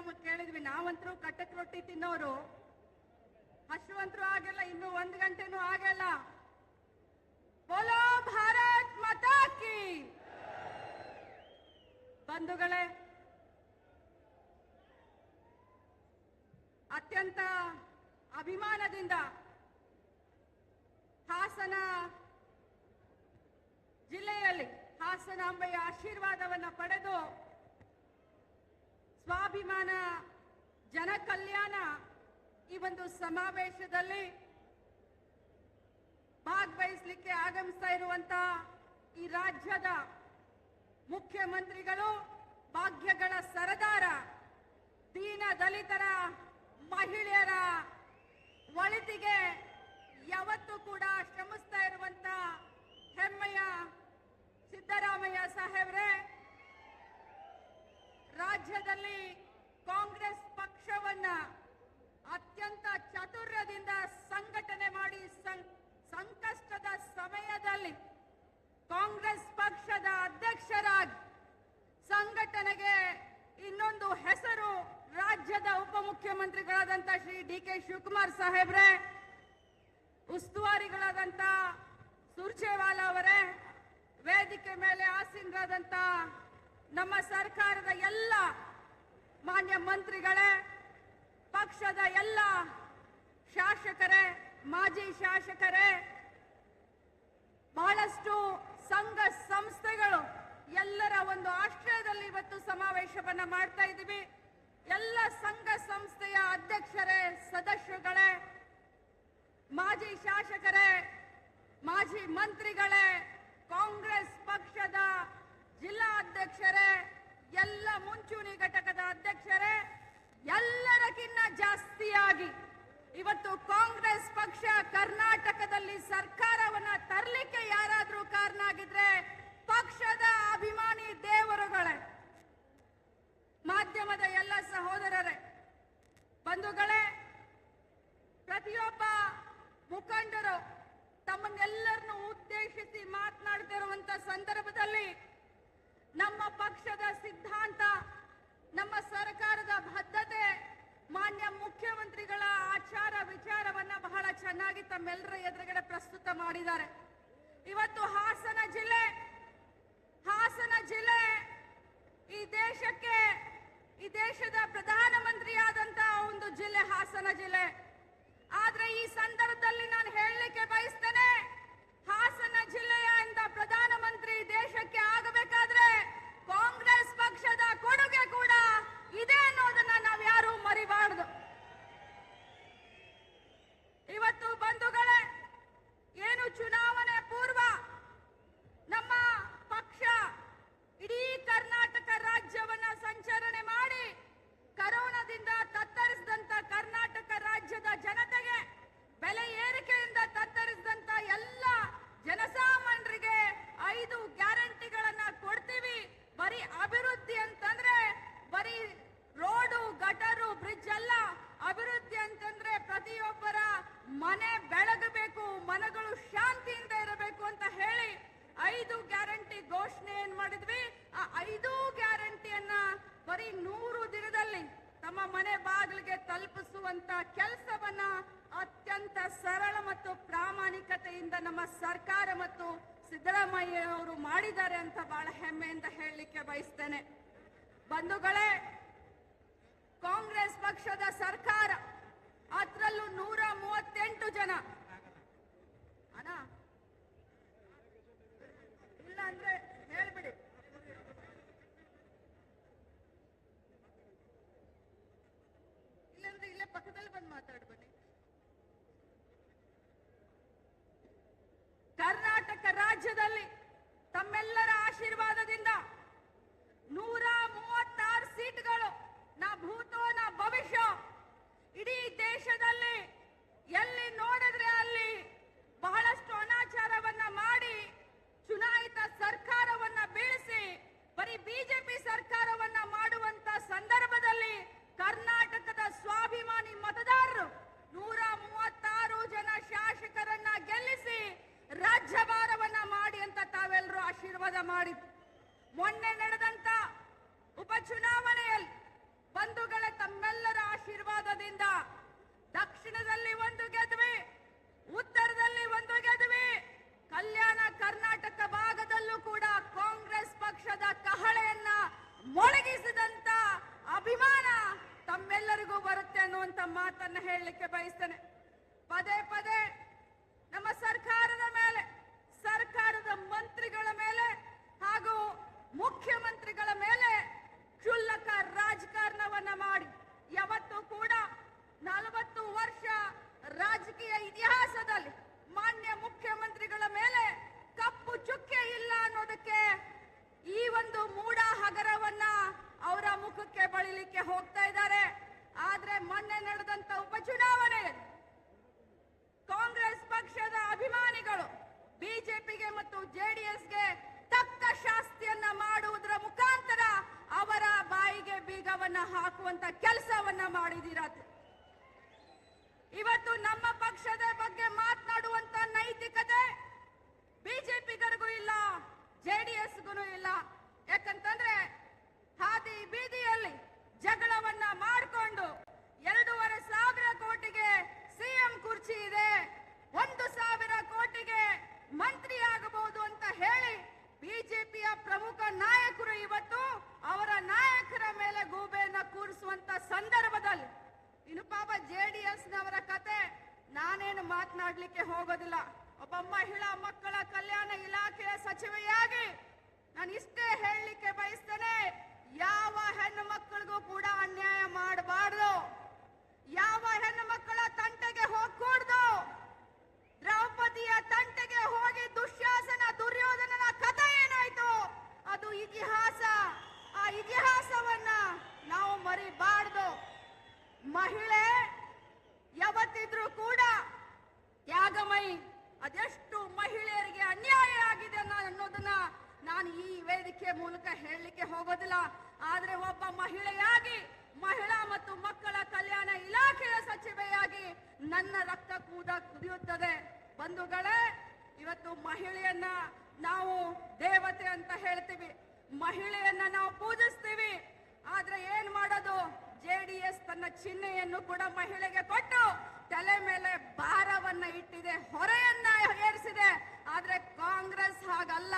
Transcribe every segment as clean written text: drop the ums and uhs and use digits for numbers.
ನಮಗೆ ಕೇಳಿದ್ವಿ. ನಾವಂತರೂ ಕಟ್ಟಕ್ ರೊಟ್ಟಿ ತಿನ್ನೋರು, ಹಸುವಂತರೂ ಆಗಲ್ಲ, ಇನ್ನು 1 ಗಂಟೆನೂ ಆಗಲ್ಲ. ಬೋಲೋ ಭಾರತ್ ಮಾತಾ ಕಿ. ಬಂಧುಗಳೇ, ಅತ್ಯಂತ ಅಭಿಮಾನದಿಂದ ಹಾಸನ ಜಿಲ್ಲೆಯಲ್ಲಿ ಹಾಸನಾಂಬೆಯ ಆಶೀರ್ವಾದವನ್ನು ಪಡೆದು ಸ್ವಾಭಿಮಾನ ಜನಕಲ್ಯಾಣ ಈ ಒಂದು ಸಮಾವೇಶದಲ್ಲಿ ಭಾಗವಹಿಸಲಿಕ್ಕೆ ಆಗಮಿಸ್ತಾ ಇರುವಂತ ಈ ರಾಜ್ಯದ ಮುಖ್ಯಮಂತ್ರಿಗಳು, ಭಾಗ್ಯಗಳ ಸರದಾರ, ದೀನ ದಲಿತರ, ಮಹಿಳೆಯರ ಒಳಿತಿಗೆ ಯಾವತ್ತೂ ಕೂಡ ಶ್ರಮಿಸ್ತಾ ಇರುವಂತ ಹೆಮ್ಮೆಯ ಸಿದ್ದರಾಮಯ್ಯ ಸಾಹೇಬ್ರೆ, ರಾಜ್ಯದಲ್ಲಿ ಕಾಂಗ್ರೆಸ್ ಪಕ್ಷವನ್ನ ಅತ್ಯಂತ ಚಾತುರ್ಯದಿಂದ ಸಂಘಟನೆ ಮಾಡಿ ಸಂಕಷ್ಟದ ಸಮಯದಲ್ಲಿ ಕಾಂಗ್ರೆಸ್ ಪಕ್ಷದ ಅಧ್ಯಕ್ಷರಾಗಿ ಸಂಘಟನೆಗೆ ಇನ್ನೊಂದು ಹೆಸರು ರಾಜ್ಯದ ಉಪಮುಖ್ಯಮಂತ್ರಿಗಳಾದಂತ ಶ್ರೀ ಡಿ.ಕೆ. ಶಿವಕುಮಾರ್ ಸಾಹೇಬ್ರೆ, ಉಸ್ತುವಾರಿಗಳಾದಂತ ಸುರ್ಜೇವಾಲಾ ಅವರೇ, ವೇದಿಕೆ ಮೇಲೆ ಆಸೀನರಾದಂತ ನಮ್ಮ ಸರ್ಕಾರದ ಎಲ್ಲ ಮಾನ್ಯ ಮಂತ್ರಿಗಳೇ, ಪಕ್ಷದ ಎಲ್ಲ ಶಾಸಕರೇ, ಮಾಜಿ ಶಾಸಕರೇ, ಬಹಳಷ್ಟು ಸಂಘ ಸಂಸ್ಥೆಗಳು ಎಲ್ಲರ ಒಂದು ಆಶ್ರಯದಲ್ಲಿ ಇವತ್ತು ಸಮಾವೇಶವನ್ನ ಮಾಡ್ತಾ ಇದ್ದೀವಿ. ಎಲ್ಲ ಸಂಘ ಸಂಸ್ಥೆಯ ಅಧ್ಯಕ್ಷರೇ, ಸದಸ್ಯರುಗಳೇ, ಮಾಜಿ ಶಾಸಕರೇ, ಮಾಜಿ ಮಂತ್ರಿಗಳೇ, ಕಾಂಗ್ರೆಸ್ ಪಕ್ಷದ ಜಿಲ್ಲಾ ಅಧ್ಯಕ್ಷರೇ, ಎಲ್ಲ ಮುಂಚೂಣಿ ಘಟಕದ ಅಧ್ಯಕ್ಷರೇ, ಎಲ್ಲರಕ್ಕಿಂತ ಜಾಸ್ತಿಯಾಗಿ ಇವತ್ತು ಕಾಂಗ್ರೆಸ್ ಪಕ್ಷ ಕರ್ನಾಟಕದಲ್ಲಿ ಸರ್ಕಾರವನ್ನ ತರಲಿಕ್ಕೆ ಯಾರಾದ್ರೂ ಕಾರಣ ಆಗಿದ್ರೆ ಪಕ್ಷದ ಅಭಿಮಾನಿ ದೇವರುಗಳೇ, ಮಾಧ್ಯಮದ ಎಲ್ಲ ಸಹೋದರರೇ, ಬಂಧುಗಳೇ, ಪ್ರತಿಯೊಬ್ಬ ಮುಖಂಡರು ತಮ್ಮನ್ನೆಲ್ಲರನ್ನು ಉದ್ದೇಶಿಸಿ ಮಾತನಾಡ್ತಿರುವಂತ ಸಂದರ್ಭದಲ್ಲಿ ನಮ್ಮ ಪಕ್ಷದ ಸಿದ್ಧಾಂತ, ನಮ್ಮ ಸರ್ಕಾರದ ಬದ್ಧತೆ, ಮಾನ್ಯ ಮುಖ್ಯಮಂತ್ರಿಗಳ ಆಚಾರ ವಿಚಾರವನ್ನ ಬಹಳ ಚೆನ್ನಾಗಿ ತಮ್ಮೆಲ್ಲರ ಎದುರುಗಡೆ ಪ್ರಸ್ತುತ ಮಾಡಿದ್ದಾರೆ. ಇವತ್ತು ಹಾಸನ ಜಿಲ್ಲೆ ಈ ದೇಶದ ಪ್ರಧಾನಮಂತ್ರಿಯಾದಂತಹ ಒಂದು ಜಿಲ್ಲೆ ಹಾಸನ ಜಿಲ್ಲೆ. ಆದ್ರೆ ಈ ಸಂದರ್ಭದಲ್ಲಿ ನಾನು ಹೇಳಲಿಕ್ಕೆ ಬಯಸ್ತೇನೆ, ಹಾಸನ ಜಿಲ್ಲೆಯ ಪ್ರಧಾನಮಂತ್ರಿ ದೇಶಕ್ಕೆ ಆಗಬೇಕಾದ್ರೆ ಕಾಂಗ್ರೆಸ್ ಪಕ್ಷದ ಕೊಡುಗೆ ಕೂಡ ಇದೆ ಅನ್ನೋದನ್ನ ನಾವು ಯಾರು ಮರಿಬಾರದು. ಇವತ್ತು ಬಂಧುಗಳೇ, ಏನು ಚುನಾವಣೆ ಪೂರ್ವ ನಮ್ಮ ಪಕ್ಷ ಇಡೀ ಕರ್ನಾಟಕ ರಾಜ್ಯವನ್ನ ಸಂಚರಣೆ ಮಾಡಿ ಕರೋನಾದಿಂದ ತತ್ತರಿಸಿದಂತ ಕರ್ನಾಟಕ ರಾಜ್ಯದ ಜನತೆಗೆ, ಬೆಲೆ ಏರಿಕೆಯಿಂದ ತತ್ತರಿಸಿದಂತ ಎಲ್ಲ ಜನಸಾಮಾನ್ಯರಿಗೆ 5 ಗ್ಯಾರಂಟಿಗಳನ್ನ ಕೊಡ್ತೀವಿ. ಬರೀ ಅಭಿವೃದ್ಧಿ ಅಂತಂದ್ರೆ ಬರೀ ರೋಡು, ಗಟರು, ಬ್ರಿಡ್ಜ್ ಅಲ್ಲ. ಅಭಿವೃದ್ಧಿ ಅಂತಂದ್ರೆ ಪ್ರತಿಯೊಬ್ಬರ ಮನೆ ಬೆಳಗಬೇಕು, ಮನೆಗಳು ಶಾಂತಿಯಿಂದ ಇರಬೇಕು ಅಂತ ಹೇಳಿ 5 ಗ್ಯಾರಂಟಿ ಘೋಷಣೆ ಏನ್ ಮಾಡಿದ್ವಿ. ಆ 5 ಗ್ಯಾರಂಟಿಯನ್ನ ಬರೀ 100 ದಿನದಲ್ಲಿ ತಮ್ಮ ಮನೆ ಬಾಗಿಲಿಗೆ ತಲುಪಿಸುವಂತ ಕೆಲಸವನ್ನ ಅತ್ಯಂತ ಸರಳ ಮತ್ತು ಪ್ರಾಮಾಣಿಕತೆಯಿಂದ ನಮ್ಮ ಸರ್ಕಾರ ಮತ್ತು ಸಿದ್ದರಾಮಯ್ಯ ಅವರು ಮಾಡಿದ್ದಾರೆ ಅಂತ ಬಹಳ ಹೆಮ್ಮೆಯಿಂದ ಹೇಳಲಿಕ್ಕೆ ಬಯಸ್ತೇನೆ. ಬಂಧುಗಳೇ, ಕಾಂಗ್ರೆಸ್ ಪಕ್ಷದ ಸರ್ಕಾರ, ಅದರಲ್ಲೂ 138 ಜನ, ಅಣ್ಣ ಇಲ್ಲ ಅಂದ್ರೆ ಹೇಳ್ಬಿಡಿ, ಇಲ್ಲಂದ್ರೆ ಇಲ್ಲೇ ಪಕ್ಕದಲ್ಲಿ ಬಂದು ಮಾತಾಡ್ಬನ್ನಿ. ಕರ್ನಾಟಕ ರಾಜ್ಯದಲ್ಲಿ ತಮ್ಮೆಲ್ಲರ ಆಶೀರ್ವಾದದಿಂದ 136 ಸೀಟ್ಗಳು, ನಾ ಭೂತೋ ನಾ ಭವಿಷ್ಯ. ಇಡೀ ದೇಶದಲ್ಲಿ ಎಲ್ಲಿ ನೋಡಿದ್ರೆ ಅಲ್ಲಿ ಬಹಳಷ್ಟು ಅನಾಚಾರವನ್ನ ಮಾಡಿ ಚುನಾಯಿತ ಸರ್ಕಾರವನ್ನ ಬೀಳಿಸಿ ಬರೀ ಬಿಜೆಪಿ ಸರ್ಕಾರವನ್ನ ಮಾಡುವಂತ ಸಂದರ್ಭದಲ್ಲಿ ಕರ್ನಾಟಕದ ಸ್ವಾಭಿಮಾನಿ ಮತದಾರರು 136 ಜನ ಶಾಸಕರನ್ನ ಗೆಲ್ಲಿಸಿ ರಾಜ್ಯಭಾರವನ್ನ ಮಾಡಿ ಅಂತ ದಕ್ಷಿಣದಲ್ಲಿ ಒಂದು ಗೆದ್ವಿ, ಉತ್ತರದಲ್ಲಿ ಒಂದು ಗೆದ್ವಿ, ಕಲ್ಯಾಣ ಕರ್ನಾಟಕ ಭಾಗದಲ್ಲೂ ಕೂಡ ಕಾಂಗ್ರೆಸ್ ಪಕ್ಷದ ಕಹಳೆಯನ್ನ ಮೊಳಗಿಸಿದಂತ ಅಭಿಮಾನ ತಮ್ಮೆಲ್ಲರಿಗೂ ಬರುತ್ತೆ ಅನ್ನುವಂತ ಮಾತನ್ನ ಹೇಳಲಿಕ್ಕೆ ಬಯಸ್ತೇನೆ. ಪದೇ ಪದೇ ನಮ್ಮ ಸರ್ಕಾರದ ಮೇಲೆ, ಸರ್ಕಾರದ ಮಂತ್ರಿಗಳ ಮೇಲೆ ಹಾಗೂ ಮುಖ್ಯಮಂತ್ರಿಗಳ ಮೇಲೆ ಕ್ಷುಲ್ಲಕ ರಾಜಕಾರಣವನ್ನ ಮಾಡಿ ಯಾವತ್ತೂ ಕೂಡ 40 ವರ್ಷ ರಾಜಕೀಯ ಇತಿಹಾಸದಲ್ಲಿ ಮಾನ್ಯ ಮುಖ್ಯಮಂತ್ರಿಗಳ ಮೇಲೆ ಕಪ್ಪು ಚುಕ್ಕೆ ಇಲ್ಲ ಅನ್ನೋದಕ್ಕೆ ಈ ಒಂದು ಮೂಡ ಹಗರವನ್ನ ಅವರ ಮುಖಕ್ಕೆ ಬಳಿಲಿಕ್ಕೆ ಹೋಗ್ತಾ ಇದ್ದಾರೆ. ಆದ್ರೆ ಮೊನ್ನೆ ನಡೆದಂತ ಉಪಚುನಾವಣೆಯಲ್ಲಿ ಕಾಂಗ್ರೆಸ್ ಪಕ್ಷದ ಅಭಿಮಾನಿಗಳು ಬಿಜೆಪಿಗೆ ಮತ್ತು ಜೆಡಿಎಸ್ಗೆ ತಕ್ಕ ಶಾಸ್ತಿಯನ್ನ ಮಾಡುವುದರ ಮುಖಾಂತರ ಅವರ ಬಾಯಿಗೆ ಬೀಗವನ್ನ ಹಾಕುವಂತ ಕೆಲಸವನ್ನ ಮಾಡಿದ್ದೀರ. ಇವತ್ತು ನಮ್ಮ ಪಕ್ಷದ ಬಗ್ಗೆ ಮಾತನಾಡುವಂತ ನೈತಿಕತೆ ಬಿಜೆಪಿಗರಿಗೂ ಇಲ್ಲ, ಜೆಡಿಎಸ್ಗೂ ಇಲ್ಲ. ಯಾಕಂತಂದ್ರೆ ಹಾದಿ ಬೀದಿಯಲ್ಲಿ ಜಗಳವನ್ನ ಮಾಡಿಕೊಂಡು 2,500 ಕೋಟಿಗೆ ಸಿಎಂ ಕುರ್ಚಿ ಇದೆ, 1,000 ಕೋಟಿಗೆ ಮಂತ್ರಿ ಆಗಬಹುದು ಅಂತ ಹೇಳಿ ಬಿಜೆಪಿಯ ಪ್ರಮುಖ ನಾಯಕರು ಇವತ್ತು ಅವರ ನಾಯಕರ ಮೇಲೆ ಗೂಬೆಯನ್ನ ಕೂರಿಸುವಂತ ಸಂದರ್ಭದಲ್ಲಿ ಇನ್ನು ಪಾಪ ಜೆಡಿಎಸ್ ನವರ ಕತೆ ನಾನೇನು ಮಾತನಾಡ್ಲಿಕ್ಕೆ ಹೋಗೋದಿಲ್ಲ. ಒಬ್ಬ ಮಹಿಳಾ ಮಕ್ಕಳ ಕಲ್ಯಾಣ ಇಲಾಖೆಯ ಸಚಿವೆಯಾಗಿ ನಾನು ಇಷ್ಟೇ ಹೇಳಲಿಕ್ಕೆ ಬಯಸ್ತೇನೆ, ಯಾವ ಹೆಣ್ಣು ಮಕ್ಕಳಿಗೂ ಕೂಡ ಅನ್ಯಾಯ ಮಾಡಬಾರ್ದು, ಯಾವ ಹೆಣ್ಣು ಮಕ್ಕಳ ತಂಟೆಗೆ ಹೋಗ್ಕೂಡ್ದು. ದ್ರೌಪದಿಯ ತಂಟೆಗೆ ಹೋಗಿ ದುಶ್ಯಾಸನ ದುರ್ಯೋಧನನ ಕಥೆ ಏನಾಯ್ತು ಅದು ಇತಿಹಾಸ. ಆ ಇತಿಹಾಸವನ್ನ ನಾವು ಮರಿಬಾರ್ದು. ಮಹಿಳೆ ಯಾವತ್ತಿದ್ರೂ ಕೂಡ ತ್ಯಾಗಮಯಿ. ಅದೆಷ್ಟು ಮಹಿಳೆಯರಿಗೆ ಅನ್ಯಾಯ ಆಗಿದೆ ಅನ್ನೋದನ್ನ ನಾನು ಈ ವೇದಿಕೆ ಮೂಲಕ ಹೇಳಲಿಕ್ಕೆ ಹೋಗೋದಿಲ್ಲ. ಆದ್ರೆ ಒಬ್ಬ ಮಹಿಳೆಯಾಗಿ, ಮಹಿಳಾ ಮತ್ತು ಮಕ್ಕಳ ಕಲ್ಯಾಣ ಇಲಾಖೆಯ ಸಚಿವೆಯಾಗಿ ನನ್ನ ರಕ್ತ ಕೂಡ ಕುದಿಯುತ್ತದೆ. ಬಂಧುಗಳೇ, ಇವತ್ತು ಮಹಿಳೆಯನ್ನ ನಾವು ದೇವತೆ ಅಂತ ಹೇಳ್ತೀವಿ, ಮಹಿಳೆಯನ್ನ ನಾವು ಪೂಜಿಸ್ತೀವಿ. ಆದ್ರೆ ಏನ್ ಮಾಡೋದು, ಜೆಡಿಎಸ್ ತನ್ನ ಚಿಹ್ನೆಯನ್ನು ಕೂಡ ಮಹಿಳೆಗೆ ಕೊಟ್ಟು ತಲೆ ಮೇಲೆ ಭಾರವನ್ನ ಇಟ್ಟಿದೆ, ಹೊರೆಯನ್ನ ಏರಿಸಿದೆ. ಆದ್ರೆ ಕಾಂಗ್ರೆಸ್ ಹಾಗಲ್ಲ,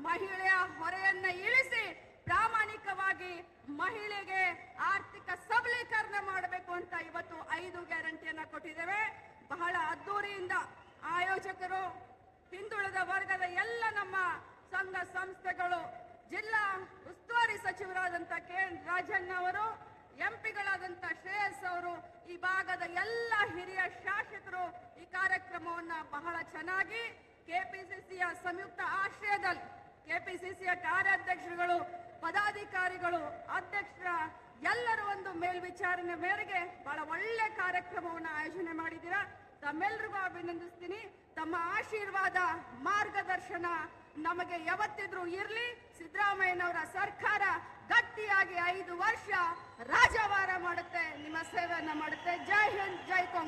ಮಹಿಳೆಯ ಹೊರೆಯನ್ನ ಇಳಿಸಿ ಪ್ರಾಮಾಣಿಕವಾಗಿ ಮಹಿಳೆಗೆ ಆರ್ಥಿಕ ಸಬಲೀಕರಣ ಮಾಡಬೇಕು ಅಂತ ಇವತ್ತು 5 ಗ್ಯಾರಂಟಿಯನ್ನ ಕೊಟ್ಟಿದ್ದೇವೆ. ಬಹಳ ಅದ್ದೂರಿಯಿಂದ ಆಯೋಜಕರು, ಹಿಂದುಳಿದ ವರ್ಗದ ಎಲ್ಲ ನಮ್ಮ ಸಂಘ ಸಂಸ್ಥೆಗಳು, ಜಿಲ್ಲಾ ಉಸ್ತುವಾರಿ ಸಚಿವರಾದಂತ ಕೆ.ಎನ್. ರಾಜಣ್ಣ ಅವರು, ಎಂಪಿಗಳಾದಂತ ಶ್ರೇಯಸ್ ಅವರು, ಈ ಭಾಗದ ಎಲ್ಲ ಹಿರಿಯ ಶಾಸಕರು ಈ ಕಾರ್ಯಕ್ರಮವನ್ನ ಬಹಳ ಚೆನ್ನಾಗಿ ಕೆಪಿಸಿಸಿಯ ಸಂಯುಕ್ತ ಆಶ್ರಯದಲ್ಲಿ ಕೆಪಿಸಿಸಿಯ ಕಾರ್ಯಾಧ್ಯಕ್ಷರುಗಳು, ಪದಾಧಿಕಾರಿಗಳು, ಅಧ್ಯಕ್ಷರ ಎಲ್ಲರೂ ಒಂದು ಮೇಲ್ವಿಚಾರಣೆ ಮೇರೆಗೆ ಬಹಳ ಒಳ್ಳೆ ಕಾರ್ಯಕ್ರಮವನ್ನು ಆಯೋಜನೆ ಮಾಡಿದ್ದೀರಾ. ತಮ್ಮೆಲ್ಲರಿಗೂ ಅಭಿನಂದಿಸ್ತೀನಿ. ತಮ್ಮ ಆಶೀರ್ವಾದ, ಮಾರ್ಗದರ್ಶನ ನಮಗೆ ಯಾವತ್ತಿದ್ರೂ ಇರ್ಲಿ. ಸಿದ್ದರಾಮಯ್ಯನವರ ಸರ್ಕಾರ ಗಟ್ಟಿಯಾಗಿ 5 ವರ್ಷ ರಾಜವಾರ ಮಾಡುತ್ತೆ, ನಿಮ್ಮ ಸೇವೆಯನ್ನ ಮಾಡುತ್ತೆ. ಜೈ ಹಿಂದ್, ಜೈ ಕಾಂಗ್ರೆಸ್.